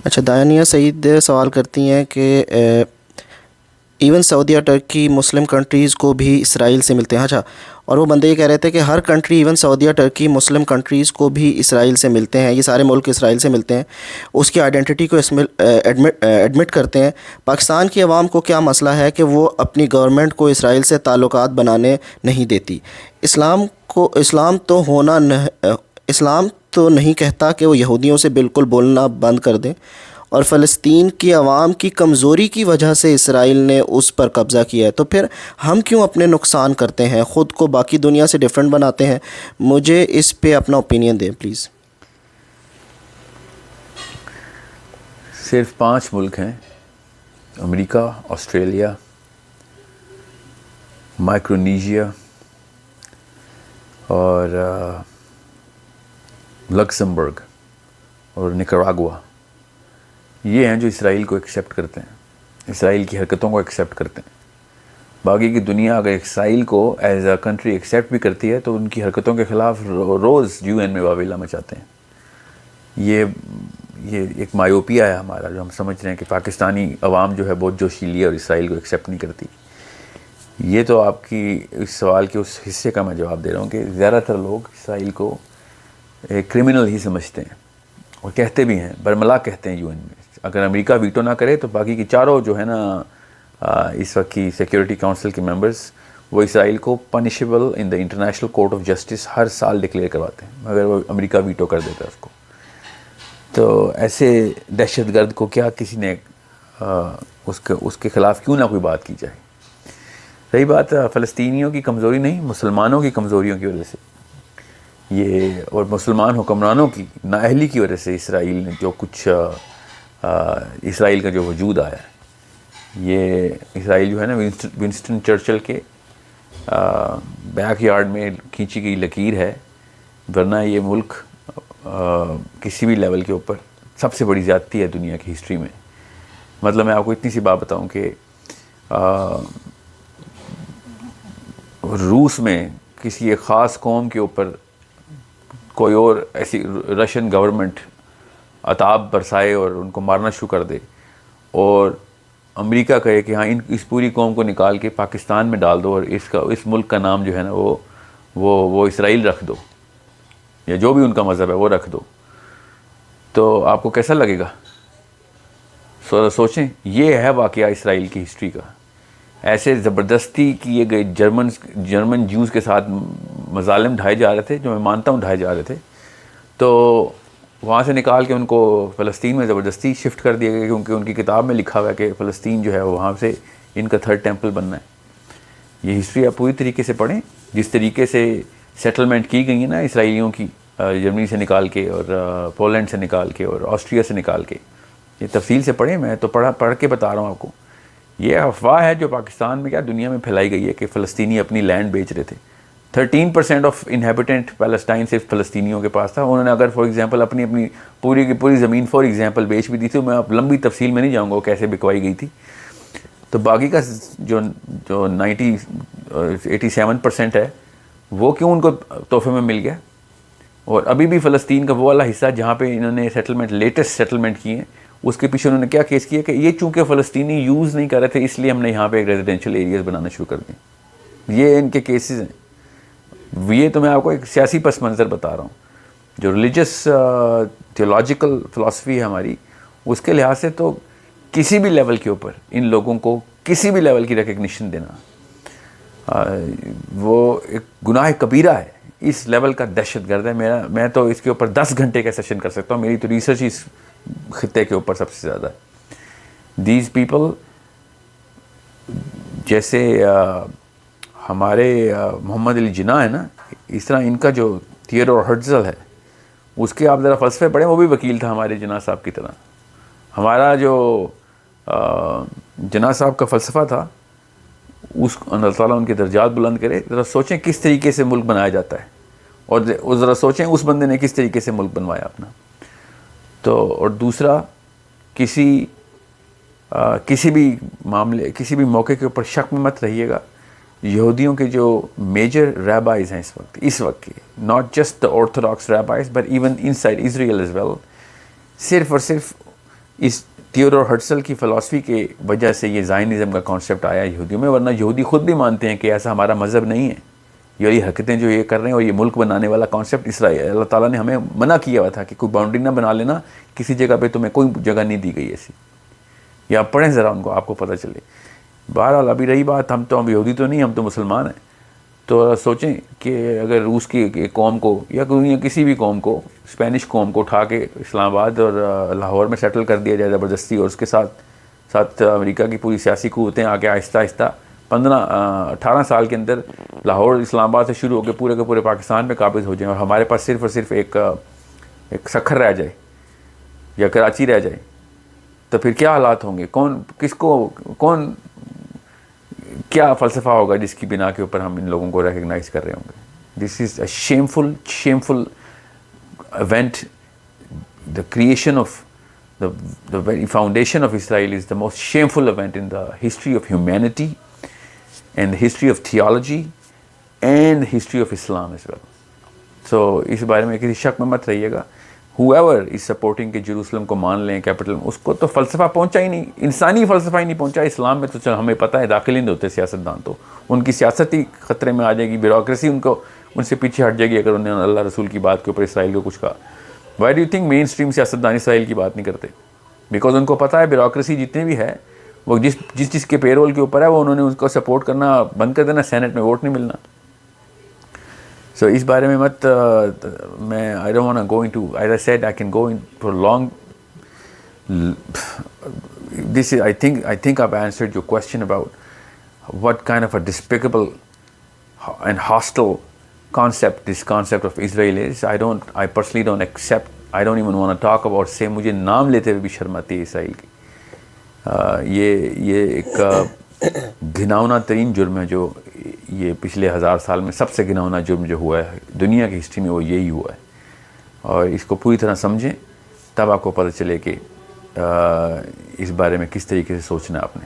اچھا، دانیہ سعید سوال کرتی ہیں کہ ایون سعودیہ ٹرکی مسلم کنٹریز کو بھی اسرائیل سے ملتے ہیں. اچھا، اور وہ بندے یہ کہہ رہے تھے کہ ہر کنٹری ایون سعودیہ ٹرکی مسلم کنٹریز کو بھی اسرائیل سے ملتے ہیں، یہ سارے ملک اسرائیل سے ملتے ہیں، اس کی آئیڈینٹی کو اس میں ایڈمٹ کرتے ہیں. پاکستان کی عوام کو کیا مسئلہ ہے کہ وہ اپنی گورنمنٹ کو اسرائیل سے تعلقات بنانے نہیں دیتی؟ اسلام تو نہیں کہتا کہ وہ یہودیوں سے بالکل بولنا بند کر دیں، اور فلسطین کی عوام کی کمزوری کی وجہ سے اسرائیل نے اس پر قبضہ کیا ہے، تو پھر ہم کیوں اپنے نقصان کرتے ہیں، خود کو باقی دنیا سے ڈیفرنٹ بناتے ہیں؟ مجھے اس پہ اپنا اوپینین دیں پلیز. صرف 5 ملک ہیں: امریکہ، آسٹریلیا، مائکرونیشیا اور لکسمبرگ اور نکراگوا. یہ ہیں جو اسرائیل کو ایکسیپٹ کرتے ہیں، اسرائیل کی حرکتوں کو ایکسیپٹ کرتے ہیں. باقی کی دنیا اگر اسرائیل کو ایز اے کنٹری ایکسیپٹ بھی کرتی ہے تو ان کی حرکتوں کے خلاف روز UN میں واویلا مچاتے ہیں. یہ ایک مایوپیا ہے ہمارا، جو ہم سمجھ رہے ہیں کہ پاکستانی عوام جو ہے بہت جوشیلی ہے اور اسرائیل کو ایکسیپٹ نہیں کرتی. یہ تو آپ کی اس سوال کے اس حصے کا میں جواب دے رہا ہوں کہ زیادہ تر لوگ اسرائیل کو ایک کرمنل ہی سمجھتے ہیں اور کہتے بھی ہیں، برملا کہتے ہیں UN میں. اگر امریکہ ویٹو نہ کرے تو باقی کی چاروں جو ہے نا اس وقت کی سیکیورٹی کونسل کے ممبرز، وہ اسرائیل کو punishable in the International Court of Justice ہر سال ڈکلیئر کرواتے ہیں اگر وہ امریکہ ویٹو کر دیتا ہے اس کو. تو ایسے دہشت گرد کو کیا کسی نے اس کے خلاف کیوں نہ کوئی بات کی جائے. رہی بات فلسطینیوں کی کمزوری، نہیں، مسلمانوں کی کمزوریوں کی وجہ سے یہ، اور مسلمان حکمرانوں کی نااہلی کی وجہ سے اسرائیل نے جو کچھ اسرائیل کا جو وجود آیا ہے. یہ اسرائیل جو ہے نا ونسٹن چرچل کے بیک یارڈ میں کھینچی گئی لکیر ہے، ورنہ یہ ملک کسی بھی لیول کے اوپر سب سے بڑی زیادتی ہے دنیا کی ہسٹری میں. مطلب میں آپ کو اتنی سی بات بتاؤں کہ روس میں کسی ایک خاص قوم کے اوپر کوئی اور ایسی رشین گورنمنٹ عتاب برسائے اور ان کو مارنا شروع کر دے، اور امریکہ کہے کہ ہاں اس پوری قوم کو نکال کے پاکستان میں ڈال دو اور اس ملک کا نام جو ہے نا وہ اسرائیل رکھ دو، یا جو بھی ان کا مذہب ہے وہ رکھ دو، تو آپ کو کیسا لگے گا؟ سوچیں. یہ ہے واقعہ اسرائیل کی ہسٹری کا. ایسے زبردستی کیے گئے جرمن جیوز کے ساتھ مظالم ڈھائے جا رہے تھے، جو میں مانتا ہوں ڈھائے جا رہے تھے، تو وہاں سے نکال کے ان کو فلسطین میں زبردستی شفٹ کر دیا گیا، کیونکہ ان کی کتاب میں لکھا ہوا ہے کہ فلسطین جو ہے وہاں سے ان کا 3rd ٹیمپل بننا ہے. یہ ہسٹری آپ پوری طریقے سے پڑھیں. جس طریقے سے سیٹلمنٹ کی گئی ہے نا اسرائیلیوں کی، جرمنی سے نکال کے اور پولینڈ سے نکال کے اور آسٹریا سے نکال کے، یہ تفصیل سے پڑھیں. میں تو پڑھ کے بتا رہا ہوں آپ کو. یہ افواہ ہے جو پاکستان میں کیا دنیا میں پھیلائی گئی ہے کہ فلسطینی اپنی لینڈ بیچ رہے تھے. 13% آف انہیبیٹنٹ پیلسٹائن صرف فلسطینیوں کے پاس تھا. انہوں نے اگر فار ایگزامپل اپنی پوری کی پوری زمین فار ایگزامپل بیچ بھی دی تھی، میں اب لمبی تفصیل میں نہیں جاؤں گا وہ کیسے بکوائی گئی تھی، تو باقی کا جو 87% ہے وہ کیوں ان کو تحفے میں مل گیا. اور ابھی بھی فلسطین کا وہ والا حصہ جہاں پہ انہوں نے لیٹسٹ سیٹلمنٹ کی ہیں، اس کے پیچھے انہوں نے کیا کیس کیا کہ یہ چونکہ فلسطینی یوز نہیں کر رہے تھے، اس لیے ہم نے یہاں پہ ایک ریزیڈینشیل ایریاز بنانا شروع کر دیں. یہ ان کے کیسز ہیں. یہ تو میں آپ کو ایک سیاسی پس منظر بتا رہا ہوں. جو ریلیجس تھیولوجیکل فلاسفی ہے ہماری، اس کے لحاظ سے تو کسی بھی لیول کے اوپر ان لوگوں کو کسی بھی لیول کی ریکگنیشن دینا وہ ایک گناہ کبیرہ ہے. اس لیول کا دہشت گرد ہے. میں تو اس کے اوپر 10 گھنٹے کا سیشن کر سکتا ہوں. میری تو ریسرچ اس خطے کے اوپر سب سے زیادہ ہے. دیز پیپل جیسے ہمارے محمد علی جناح ہے نا، اس طرح ان کا جو تھیوڈور ہرٹزل ہے، اس کے آپ ذرا فلسفے پڑھیں. وہ بھی وکیل تھا ہمارے جناح صاحب کی طرح. ہمارا جو جناح صاحب کا فلسفہ تھا، اس اللہ تعالیٰ ان کے درجات بلند کرے. ذرا سوچیں کس طریقے سے ملک بنایا جاتا ہے، اور ذرا سوچیں اس بندے نے کس طریقے سے ملک بنوایا اپنا. تو اور دوسرا، کسی بھی معاملے کسی بھی موقع کے اوپر شک میں مت رہیے گا. یہودیوں کے جو میجر ریبائز ہیں اس وقت کے، not just the orthodox rabbis but even inside Israel as well, صرف اور صرف اس تھیوڈور ہرٹزل کی فلسفی کی وجہ سے یہ زائنزم کا کانسیپٹ آیا یہودیوں میں، ورنہ یہودی خود بھی مانتے ہیں کہ ایسا ہمارا مذہب نہیں ہے. یہ حرکتیں جو یہ کر رہے ہیں اور یہ ملک بنانے والا کانسیپٹ اسرائیل، اللہ تعالیٰ نے ہمیں منع کیا ہوا تھا کہ کوئی باؤنڈری نہ بنا لینا، کسی جگہ پہ تمہیں کوئی جگہ نہیں دی گئی ایسی. یا پڑھیں ذرا ان کو، آپ کو پتہ چلے. بہرحال ابھی رہی بات، ہم یہودی تو نہیں، ہم تو مسلمان ہیں. تو سوچیں کہ اگر روس کی قوم کو یا کسی بھی قوم کو، اسپینش قوم کو اٹھا کے اسلام آباد اور لاہور میں سیٹل کر دیا جائے زبردستی، اور اس کے ساتھ امریکہ کی پوری سیاسی قوتیں آ کے آہستہ آہستہ 18 سال کے اندر لاہور اسلام آباد سے شروع ہو کے پورے پاکستان میں قابض ہو جائیں، اور ہمارے پاس صرف اور صرف ایک سکھر رہ جائے یا کراچی رہ جائے، تو پھر کیا حالات ہوں گے؟ کون کیا فلسفہ ہوگا جس کی بنا کے اوپر ہم ان لوگوں کو ریکگنائز کر رہے ہوں گے؟ This is a shameful event. The creation of the very foundation of Israel is the most shameful event in the history of humanity and the history of theology and the history of Islam as well. So اس بارے میں کسی شک میں مت رہیے گا. whoever is supporting کہ Jerusalem کو مان لیں کیپٹل، اس کو تو فلسفہ پہنچا ہی نہیں، انسانی فلسفہ ہی نہیں پہنچا. اسلام میں تو چل ہمیں پتہ ہے داخل ہی نہیں ہوتے سیاستدان، تو ان کی سیاست ہی خطرے میں آ جائے گی، بیوروکریسی ان سے پیچھے ہٹ جائے گی اگر انہوں نے اللہ رسول کی بات کے اوپر اسرائیل کو کچھ کہا. Why do you think mainstream سیاستدان اسرائیل کی بات نہیں کرتے؟ بیکاز ان کو پتہ ہے بیوروکریسی جتنے بھی ہے وہ جس کے پے رول کے اوپر ہے، وہ انہوں نے اس کو سپورٹ کرنا بند کر دینا، سینٹ میں ووٹ نہیں ملنا. سو اس بارے میں مت میں I don't want go into, as I said I can go in for long. This is I think I've answered your question about what kind of a despicable and hostile concept this concept of Israel is. I personally don't accept. I don't even want to talk about. سے مجھے نام لیتے ہوئے بھی شرم آتی ہے اسرائیل کی. یہ ایک گھناؤنا ترین جرم ہے جو یہ پچھلے 1000 سال میں سب سے گھناؤنا جرم جو ہوا ہے دنیا کی ہسٹری میں، وہ یہی ہوا ہے. اور اس کو پوری طرح سمجھیں، تب آپ کو پتہ چلے کہ اس بارے میں کس طریقے سے سوچنا ہے آپ نے.